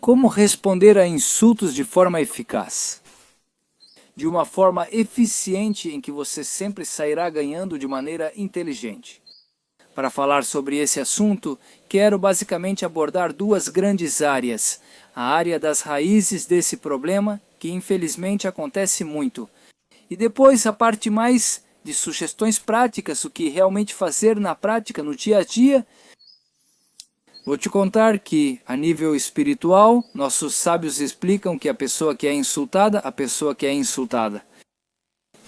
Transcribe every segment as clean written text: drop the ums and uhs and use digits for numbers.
Como responder a insultos de forma eficaz? De uma forma eficiente em que você sempre sairá ganhando de maneira inteligente. Para falar sobre esse assunto, quero basicamente abordar duas grandes áreas. A área das raízes desse problema, que infelizmente acontece muito. E depois a parte mais de sugestões práticas, o que realmente fazer na prática, no dia a dia. Vou te contar que, a nível espiritual, nossos sábios explicam que a pessoa que é insultada,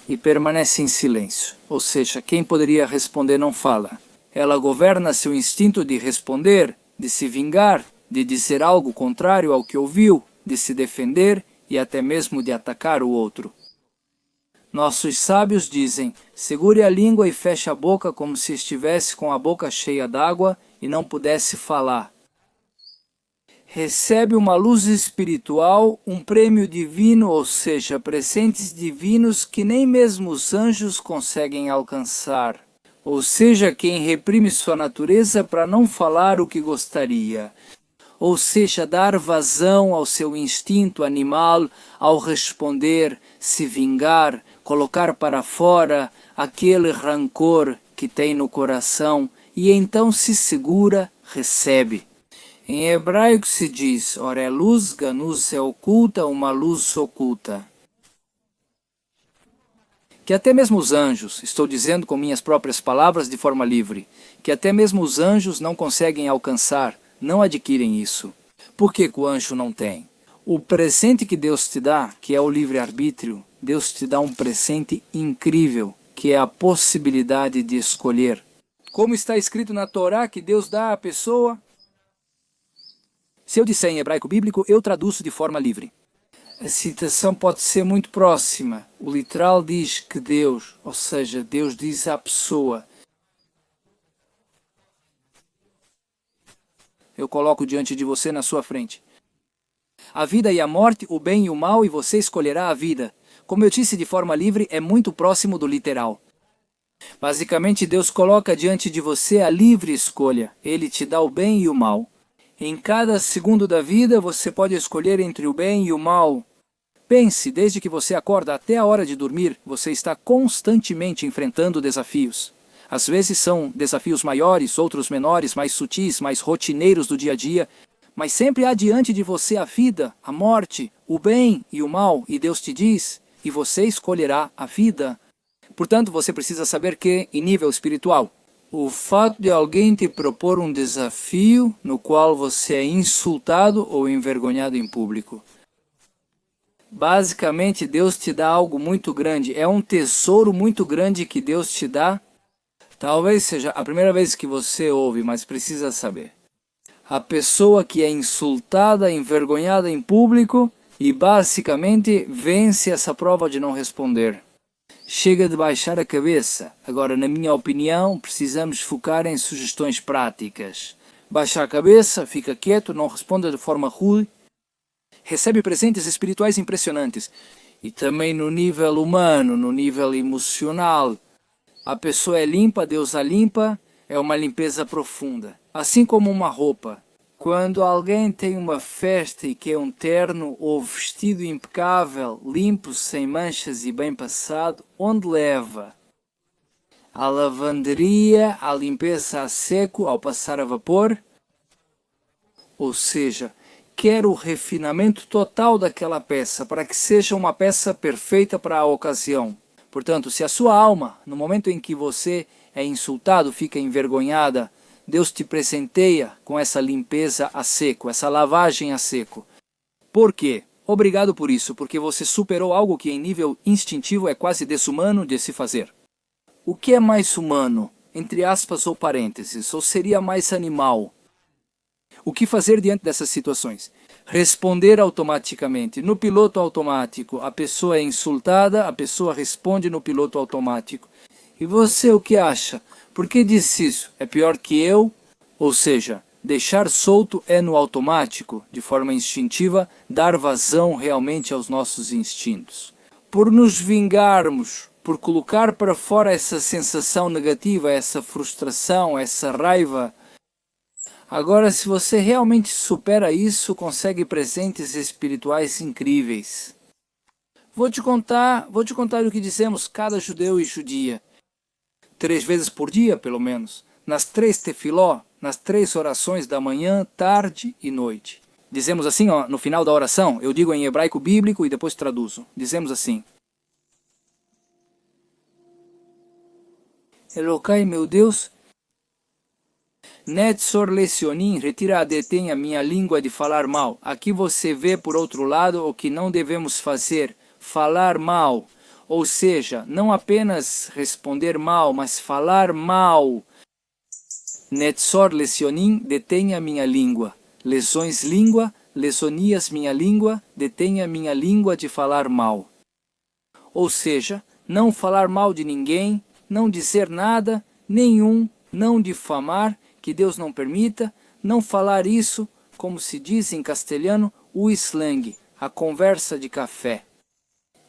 e permanece em silêncio. Ou seja, quem poderia responder não fala. Ela governa seu instinto de responder, de se vingar, de dizer algo contrário ao que ouviu, de se defender e até mesmo de atacar o outro. Nossos sábios dizem, segure a língua e feche a boca como se estivesse com a boca cheia d'água e não pudesse falar. Recebe uma luz espiritual, um prêmio divino, ou seja, presentes divinos que nem mesmo os anjos conseguem alcançar. Ou seja, quem reprime sua natureza para não falar o que gostaria. Ou seja, dar vazão ao seu instinto animal ao responder, se vingar, colocar para fora aquele rancor que tem no coração e então se segura, recebe. Em hebraico se diz, ora é luz, ganus é oculta, uma luz oculta. Que até mesmo os anjos, estou dizendo com minhas próprias palavras de forma livre, que até mesmo os anjos não conseguem alcançar, não adquirem isso. Por que o anjo não tem? O presente que Deus te dá, que é o livre-arbítrio, Deus te dá um presente incrível, que é a possibilidade de escolher. Como está escrito na Torá que Deus dá à pessoa? Se eu disser em hebraico bíblico, eu traduzo de forma livre. A citação pode ser muito próxima. O literal diz que Deus, ou seja, Deus diz à pessoa. Eu coloco diante de você na sua frente. A vida e a morte, o bem e o mal, e você escolherá a vida. Como eu disse de forma livre, é muito próximo do literal. Basicamente, Deus coloca diante de você a livre escolha. Ele te dá o bem e o mal. Em cada segundo da vida, você pode escolher entre o bem e o mal. Pense, desde que você acorda até a hora de dormir, você está constantemente enfrentando desafios. Às vezes são desafios maiores, outros menores, mais sutis, mais rotineiros do dia a dia, mas sempre há diante de você a vida, a morte, o bem e o mal, e Deus te diz, e você escolherá a vida. Portanto, você precisa saber que, em nível espiritual, o fato de alguém te propor um desafio no qual você é insultado ou envergonhado em público. Basicamente, Deus te dá algo muito grande. É um tesouro muito grande que Deus te dá. Talvez seja a primeira vez que você ouve, mas precisa saber. A pessoa que é insultada, envergonhada em público e basicamente vence essa prova de não responder. Chega de baixar a cabeça. Agora, na minha opinião, precisamos focar em sugestões práticas. Baixa a cabeça, fica quieto, não responda de forma rude. Recebe presentes espirituais impressionantes. E também no nível humano, no nível emocional. A pessoa é limpa, Deus a limpa, é uma limpeza profunda. Assim como uma roupa. Quando alguém tem uma festa e quer um terno ou vestido impecável, limpo, sem manchas e bem passado, onde leva? À lavanderia, à limpeza a seco, ao passar a vapor? Ou seja, quer o refinamento total daquela peça, para que seja uma peça perfeita para a ocasião. Portanto, se a sua alma, no momento em que você é insultado, fica envergonhada, Deus te presenteia com essa limpeza a seco, essa lavagem a seco. Por quê? Obrigado por isso, porque você superou algo que em nível instintivo é quase desumano de se fazer. O que é mais humano, entre aspas ou parênteses, ou seria mais animal? O que fazer diante dessas situações? Responder automaticamente. No piloto automático, a pessoa é insultada, a pessoa responde no piloto automático. E você o que acha? Por que disse isso? É pior que eu? Ou seja, deixar solto é no automático, de forma instintiva, dar vazão realmente aos nossos instintos. Por nos vingarmos, por colocar para fora essa sensação negativa, essa frustração, essa raiva, Agora, se você realmente supera isso, consegue presentes espirituais incríveis. Vou te contar o que dizemos cada judeu e judia. 3 vezes por dia, pelo menos. Nas 3 tefiló, nas 3 orações da manhã, tarde e noite. Dizemos assim, ó, no final da oração, eu digo em hebraico bíblico e depois traduzo. Dizemos assim: Elokai, meu Deus, Netzor lecionim, retira a detém a minha língua de falar mal. Aqui você vê, por outro lado, o que não devemos fazer, falar mal. Ou seja, não apenas responder mal, mas falar mal. Netzor lecionim, detenha minha língua. Lesões língua, lesonias minha língua, detenha minha língua de falar mal. Ou seja, não falar mal de ninguém, não dizer nada, nenhum, não difamar, que Deus não permita, não falar isso, como se diz em castelhano, o slang, a conversa de café.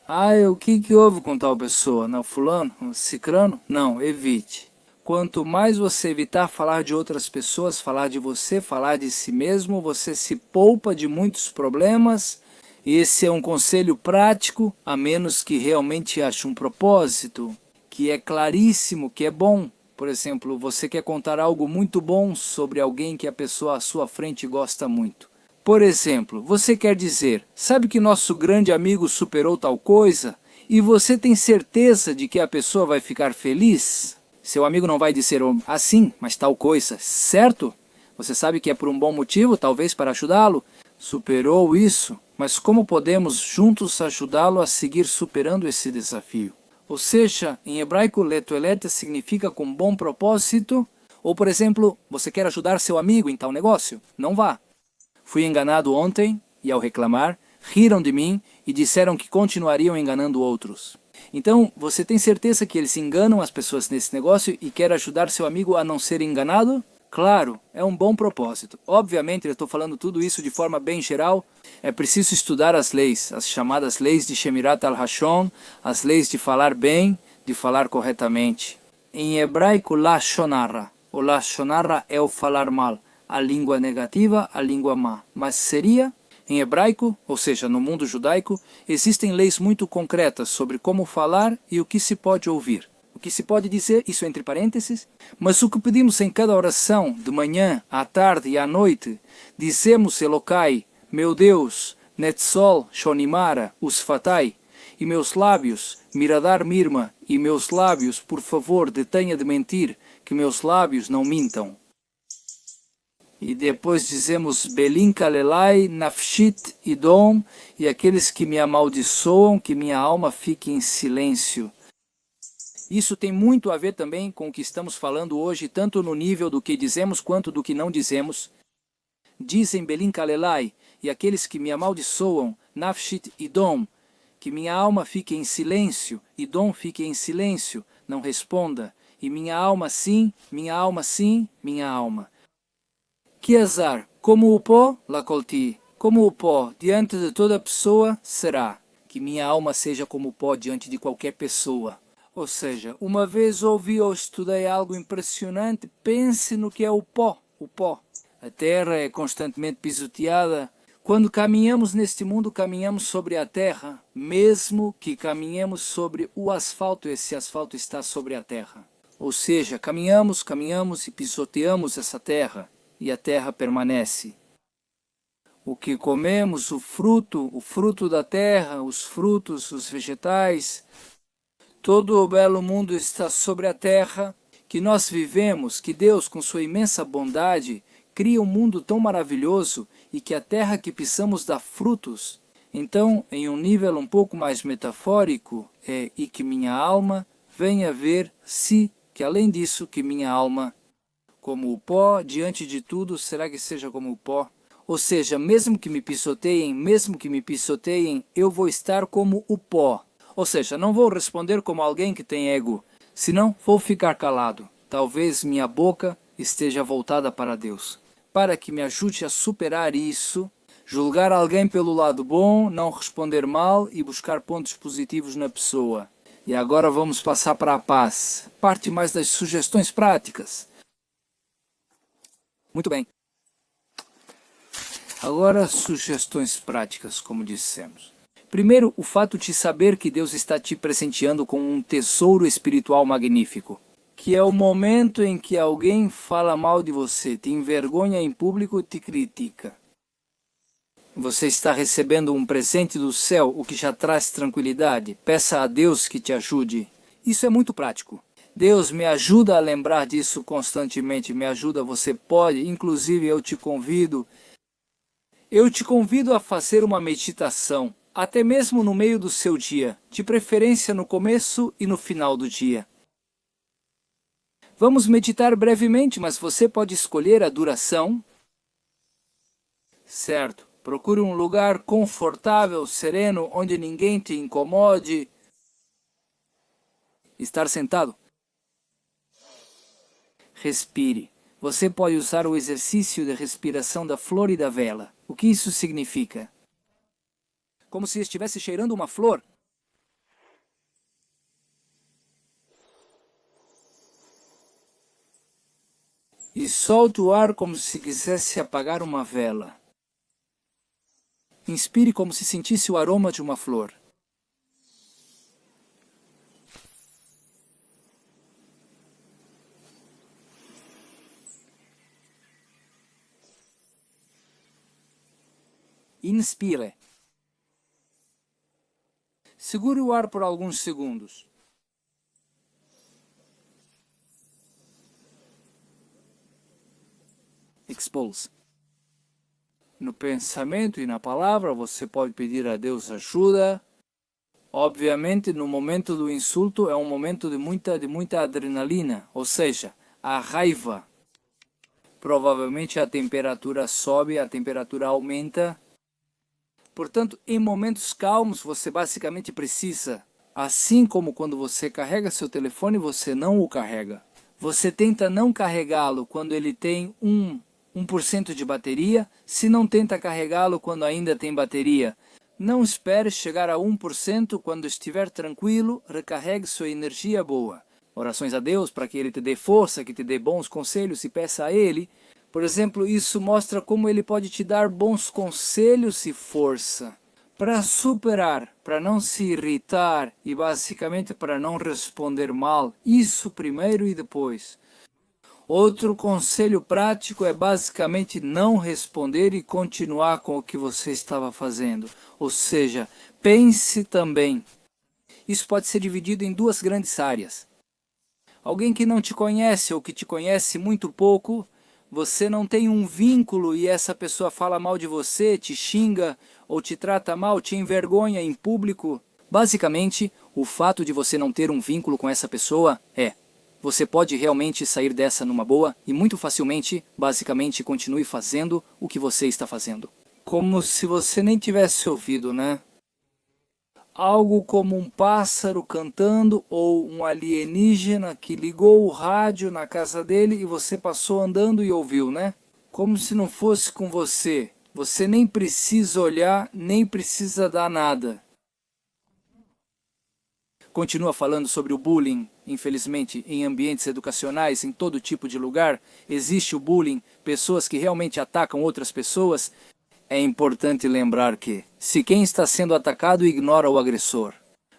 Ah, o que houve com tal pessoa? Não, fulano? Cicrano? Não, evite. Quanto mais você evitar falar de outras pessoas, falar de você, falar de si mesmo, você se poupa de muitos problemas. Esse é um conselho prático, a menos que realmente ache um propósito, que é claríssimo, que é bom. Por exemplo, você quer contar algo muito bom sobre alguém que a pessoa à sua frente gosta muito. Por exemplo, você quer dizer, sabe que nosso grande amigo superou tal coisa? E você tem certeza de que a pessoa vai ficar feliz? Seu amigo não vai dizer assim, mas tal coisa, certo? Você sabe que é por um bom motivo, talvez para ajudá-lo. Superou isso, mas como podemos juntos ajudá-lo a seguir superando esse desafio? Ou seja, em hebraico, letoelete significa com bom propósito. Ou, por exemplo, você quer ajudar seu amigo em tal negócio? Não vá. Fui enganado ontem, e ao reclamar, riram de mim e disseram que continuariam enganando outros. Então, você tem certeza que eles enganam as pessoas nesse negócio e quer ajudar seu amigo a não ser enganado? Claro, é um bom propósito. Obviamente, eu estou falando tudo isso de forma bem geral. É preciso estudar as leis, as chamadas leis de Shemirat al-Hashon, as leis de falar bem, de falar corretamente. Em hebraico, Lashon Hara. O Lashon Hara é o falar mal. A língua negativa, a língua má. Mas seria, em hebraico, ou seja, no mundo judaico, existem leis muito concretas sobre como falar e o que se pode ouvir. O que se pode dizer, isso entre parênteses, mas o que pedimos em cada oração, de manhã, à tarde e à noite, dizemos Elokai, meu Deus, Netzol, Shonimara, Usfatai, e meus lábios, Miradar Mirma, e meus lábios, por favor, detenha de mentir, que meus lábios não mintam. E depois dizemos Belin Kalelai, Nafshit Idom, e aqueles que me amaldiçoam, que minha alma fique em silêncio. Isso tem muito a ver também com o que estamos falando hoje, tanto no nível do que dizemos quanto do que não dizemos. Dizem Belin Kalelai, e aqueles que me amaldiçoam, Nafshit Idom, que minha alma fique em silêncio, Idom fique em silêncio, não responda, e minha alma sim, minha alma sim, minha alma. Que azar, como o pó, Lacolti, como o pó diante de toda pessoa será, que minha alma seja como o pó diante de qualquer pessoa. Ou seja, uma vez ouvi ou estudei algo impressionante, pense no que é o pó, o pó. A terra é constantemente pisoteada. Quando caminhamos neste mundo, caminhamos sobre a terra, mesmo que caminhemos sobre o asfalto, esse asfalto está sobre a terra. Ou seja, caminhamos e pisoteamos essa terra. E a terra permanece. O que comemos, o fruto da terra, os frutos, os vegetais, todo o belo mundo está sobre a terra que nós vivemos, que Deus, com sua imensa bondade, cria um mundo tão maravilhoso e que a terra que pisamos dá frutos. Então, em um nível um pouco mais metafórico, e que minha alma venha ver se, que além disso, que minha alma como o pó, diante de tudo, será que seja como o pó? Ou seja, mesmo que me pisoteiem, eu vou estar como o pó. Ou seja, não vou responder como alguém que tem ego, senão vou ficar calado. Talvez minha boca esteja voltada para Deus. Para que me ajude a superar isso, julgar alguém pelo lado bom, não responder mal e buscar pontos positivos na pessoa. E agora vamos passar para a paz. Parte mais das sugestões práticas. Muito bem. Agora, sugestões práticas, como dissemos. Primeiro, o fato de saber que Deus está te presenteando com um tesouro espiritual magnífico, que é o momento em que alguém fala mal de você, te envergonha em público e te critica. Você está recebendo um presente do céu, o que já traz tranquilidade. Peça a Deus que te ajude. Isso é muito prático. Deus, me ajuda a lembrar disso constantemente, me ajuda, você pode, inclusive eu te convido a fazer uma meditação, até mesmo no meio do seu dia, de preferência no começo e no final do dia. Vamos meditar brevemente, mas você pode escolher a duração. Certo. Procure um lugar confortável, sereno, onde ninguém te incomode. Estar sentado. Respire. Você pode usar o exercício de respiração da flor e da vela. O que isso significa? Como se estivesse cheirando uma flor. E solte o ar como se quisesse apagar uma vela. Inspire como se sentisse o aroma de uma flor. Inspire. Segure o ar por alguns segundos. Expulse. No pensamento e na palavra, você pode pedir a Deus ajuda. Obviamente, no momento do insulto é um momento de muita adrenalina, ou seja, a raiva. Provavelmente a temperatura sobe, a temperatura aumenta. Portanto, em momentos calmos, você basicamente precisa, assim como quando você carrega seu telefone, você não o carrega. Você tenta não carregá-lo quando ele tem 1% de bateria, se não tenta carregá-lo quando ainda tem bateria. Não espere chegar a 1% quando estiver tranquilo, recarregue sua energia boa. Orações a Deus para que Ele te dê força, que te dê bons conselhos e peça a Ele. Por exemplo, isso mostra como Ele pode te dar bons conselhos e força para superar, para não se irritar e basicamente para não responder mal. Isso primeiro e depois. Outro conselho prático é basicamente não responder e continuar com o que você estava fazendo. Ou seja, pense também. Isso pode ser dividido em duas grandes áreas. Alguém que não te conhece ou que te conhece muito pouco, você não tem um vínculo e essa pessoa fala mal de você, te xinga ou te trata mal, te envergonha em público. Basicamente, o fato de você não ter um vínculo com essa pessoa você pode realmente sair dessa numa boa e muito facilmente, basicamente, continue fazendo o que você está fazendo. Como se você nem tivesse ouvido, né? Algo como um pássaro cantando ou um alienígena que ligou o rádio na casa dele e você passou andando e ouviu, né? Como se não fosse com você. Você nem precisa olhar, nem precisa dar nada. Continua falando sobre o bullying, infelizmente, em ambientes educacionais, em todo tipo de lugar. Existe o bullying, pessoas que realmente atacam outras pessoas. É importante lembrar que, se quem está sendo atacado ignora o agressor,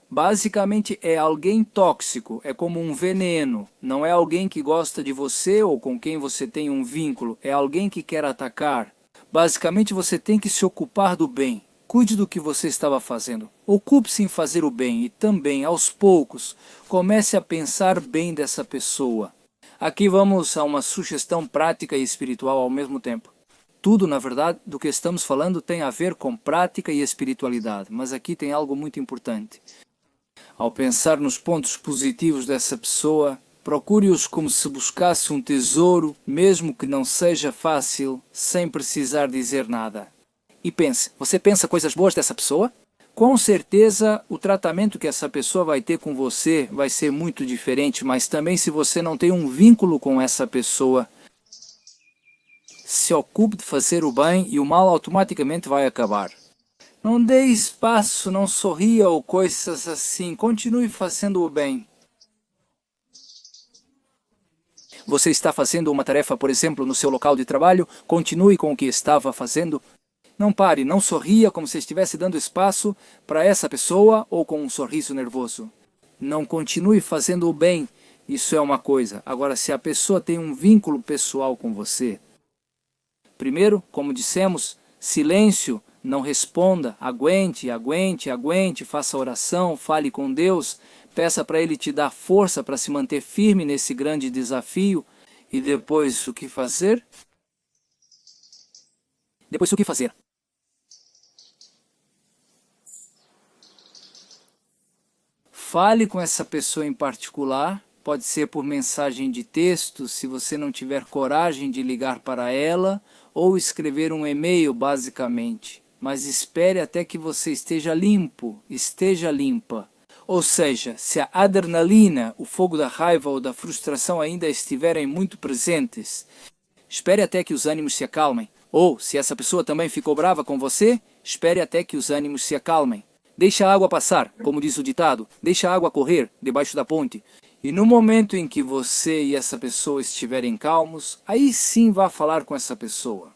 basicamente é alguém tóxico, é como um veneno. Não é alguém que gosta de você ou com quem você tem um vínculo, é alguém que quer atacar. Basicamente você tem que se ocupar do bem. Cuide do que você estava fazendo. Ocupe-se em fazer o bem e também, aos poucos, comece a pensar bem dessa pessoa. Aqui vamos a uma sugestão prática e espiritual ao mesmo tempo. Tudo, na verdade, do que estamos falando tem a ver com prática e espiritualidade, mas aqui tem algo muito importante. Ao pensar nos pontos positivos dessa pessoa, procure-os como se buscasse um tesouro, mesmo que não seja fácil, sem precisar dizer nada. E pense, você pensa coisas boas dessa pessoa? Com certeza o tratamento que essa pessoa vai ter com você vai ser muito diferente, mas também se você não tem um vínculo com essa pessoa, se ocupe de fazer o bem e o mal automaticamente vai acabar. Não dê espaço, não sorria ou coisas assim, continue fazendo o bem. Você está fazendo uma tarefa, por exemplo, no seu local de trabalho, continue com o que estava fazendo. Não pare, não sorria como se estivesse dando espaço para essa pessoa ou com um sorriso nervoso. Não continue fazendo o bem, isso é uma coisa. Agora, se a pessoa tem um vínculo pessoal com você, primeiro, como dissemos, silêncio, não responda, aguente, faça oração, fale com Deus, peça para Ele te dar força para se manter firme nesse grande desafio. E depois o que fazer? Depois o que fazer? Fale com essa pessoa em particular, pode ser por mensagem de texto, se você não tiver coragem de ligar para ela, ou escrever um e-mail basicamente. Mas espere até que você esteja limpo, esteja limpa. Ou seja, se a adrenalina, o fogo da raiva ou da frustração ainda estiverem muito presentes, espere até que os ânimos se acalmem. Ou, se essa pessoa também ficou brava com você, espere até que os ânimos se acalmem. Deixa a água passar, como diz o ditado, deixa a água correr debaixo da ponte. E no momento em que você e essa pessoa estiverem calmos, aí sim vá falar com essa pessoa.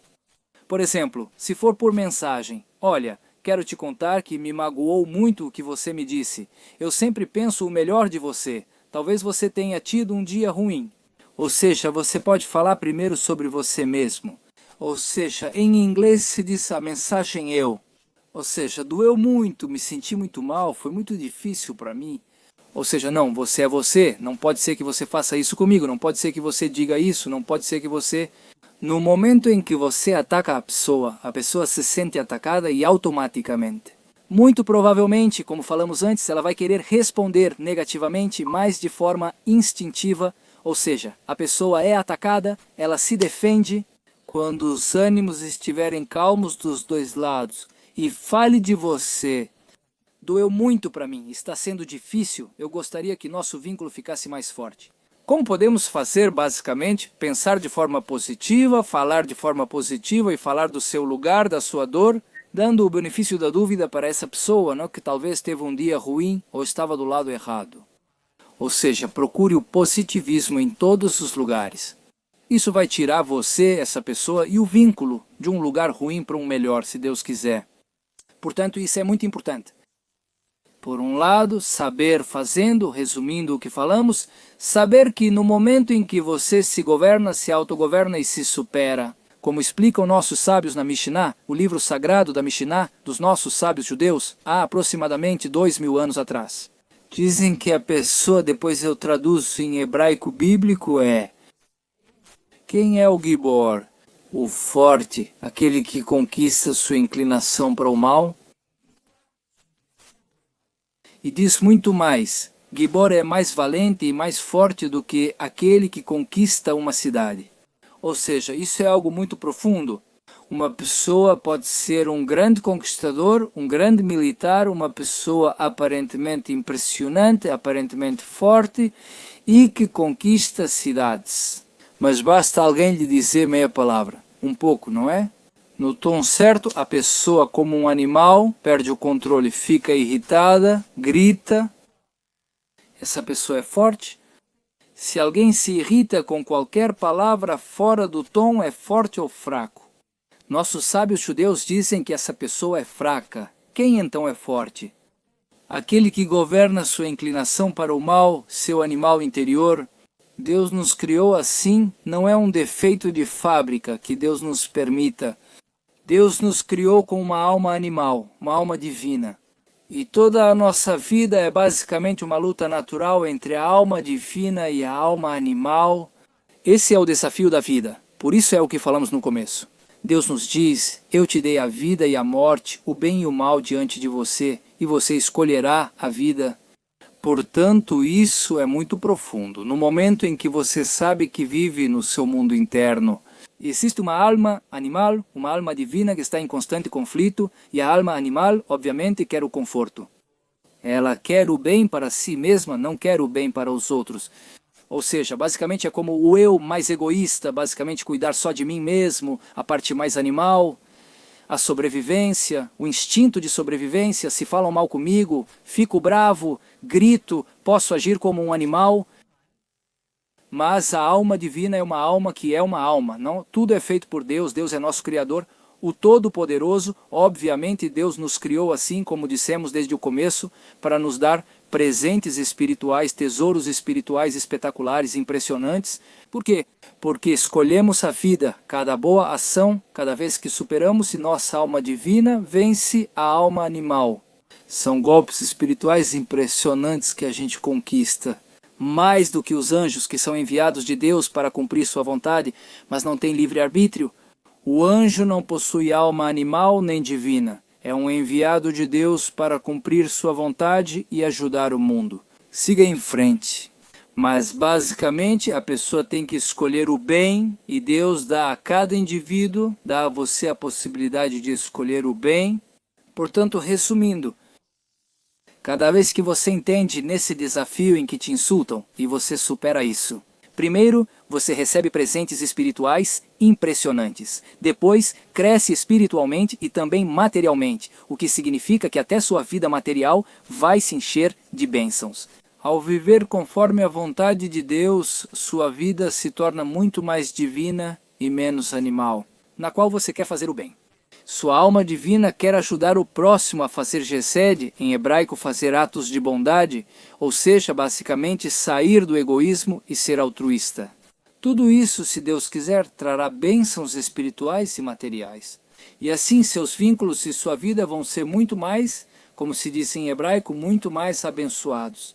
Por exemplo, se for por mensagem, olha, quero te contar que me magoou muito o que você me disse. Eu sempre penso o melhor de você. Talvez você tenha tido um dia ruim. Ou seja, você pode falar primeiro sobre você mesmo. Ou seja, em inglês se diz a mensagem eu. Ou seja, doeu muito, me senti muito mal, foi muito difícil para mim. Ou seja, não, você é você, não pode ser que você faça isso comigo, não pode ser que você diga isso, não pode ser que você... No momento em que você ataca a pessoa se sente atacada e automaticamente. Muito provavelmente, como falamos antes, ela vai querer responder negativamente, mas de forma instintiva, ou seja, a pessoa é atacada, ela se defende. Quando os ânimos estiverem calmos dos dois lados e fale de você, doeu muito para mim, está sendo difícil, eu gostaria que nosso vínculo ficasse mais forte. Como podemos fazer, basicamente? Pensar de forma positiva, falar de forma positiva e falar do seu lugar, da sua dor, dando o benefício da dúvida para essa pessoa, não, que talvez teve um dia ruim ou estava do lado errado. Ou seja, procure o positivismo em todos os lugares. Isso vai tirar você, essa pessoa, e o vínculo de um lugar ruim para um melhor, se Deus quiser. Portanto, isso é muito importante. Por um lado, saber fazendo, resumindo o que falamos, saber que no momento em que você se governa, se autogoverna e se supera, como explicam nossos sábios na Mishnah, o livro sagrado da Mishnah, dos nossos sábios judeus, há aproximadamente 2000 anos atrás. Dizem que a pessoa, depois eu traduzo em hebraico bíblico, é: quem é o Gibor? O forte, aquele que conquista sua inclinação para o mal? E diz muito mais, Gibor é mais valente e mais forte do que aquele que conquista uma cidade. Ou seja, isso é algo muito profundo. Uma pessoa pode ser um grande conquistador, um grande militar, uma pessoa aparentemente impressionante, aparentemente forte e que conquista cidades. Mas basta alguém lhe dizer meia palavra, um pouco, não é? No tom certo, a pessoa, como um animal, perde o controle, fica irritada, grita. Essa pessoa é forte. Se alguém se irrita com qualquer palavra fora do tom, é forte ou fraco. Nossos sábios judeus dizem que essa pessoa é fraca. Quem então é forte? Aquele que governa sua inclinação para o mal, seu animal interior. Deus nos criou assim, não é um defeito de fábrica que Deus nos permita. Deus nos criou com uma alma animal, uma alma divina. E toda a nossa vida é basicamente uma luta natural entre a alma divina e a alma animal. Esse é o desafio da vida. Por isso é o que falamos no começo. Deus nos diz, eu te dei a vida e a morte, o bem e o mal diante de você, e você escolherá a vida. Portanto, isso é muito profundo. No momento em que você sabe que vive no seu mundo interno, existe uma alma animal, uma alma divina que está em constante conflito, e a alma animal, obviamente, quer o conforto. Ela quer o bem para si mesma, não quer o bem para os outros. Ou seja, basicamente é como o eu mais egoísta, basicamente cuidar só de mim mesmo, a parte mais animal, a sobrevivência, o instinto de sobrevivência. Se falam mal comigo, fico bravo, grito, posso agir como um animal. Mas a alma divina é uma alma que é uma alma. Não, tudo é feito por Deus, Deus é nosso Criador. o Todo-Poderoso, obviamente Deus nos criou assim, como dissemos desde o começo, para nos dar presentes espirituais, tesouros espirituais espetaculares, impressionantes. Por quê? Porque escolhemos a vida, cada boa ação, cada vez que superamos, e nossa alma divina vence a alma animal. São golpes espirituais impressionantes que a gente conquista. Mais do que os anjos que são enviados de Deus para cumprir sua vontade, mas não têm livre-arbítrio. O anjo não possui alma animal nem divina. É um enviado de Deus para cumprir sua vontade e ajudar o mundo. Siga em frente. Mas basicamente a pessoa tem que escolher o bem e Deus dá a cada indivíduo, dá a você a possibilidade de escolher o bem. Portanto, resumindo, cada vez que você entende nesse desafio em que te insultam e você supera isso, primeiro, você recebe presentes espirituais impressionantes. Depois, cresce espiritualmente e também materialmente, o que significa que até sua vida material vai se encher de bênçãos. Ao viver conforme a vontade de Deus, sua vida se torna muito mais divina e menos animal, na qual você quer fazer o bem. Sua alma divina quer ajudar o próximo a fazer gesed, em hebraico fazer atos de bondade, ou seja, basicamente sair do egoísmo e ser altruísta. Tudo isso, se Deus quiser, trará bênçãos espirituais e materiais. E assim seus vínculos e sua vida vão ser muito mais, como se diz em hebraico, muito mais abençoados.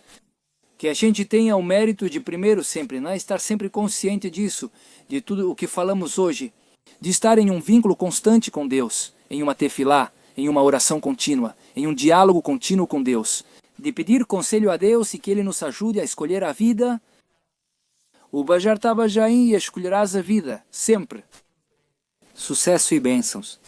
Que a gente tenha o mérito de primeiro sempre, né, estar sempre consciente disso, de tudo o que falamos hoje, de estar em um vínculo constante com Deus, em uma tefilá, em uma oração contínua, em um diálogo contínuo com Deus, de pedir conselho a Deus e que Ele nos ajude a escolher a vida. O Bajar Tabajaim, e escolherás a vida, sempre. Sucesso e bênçãos.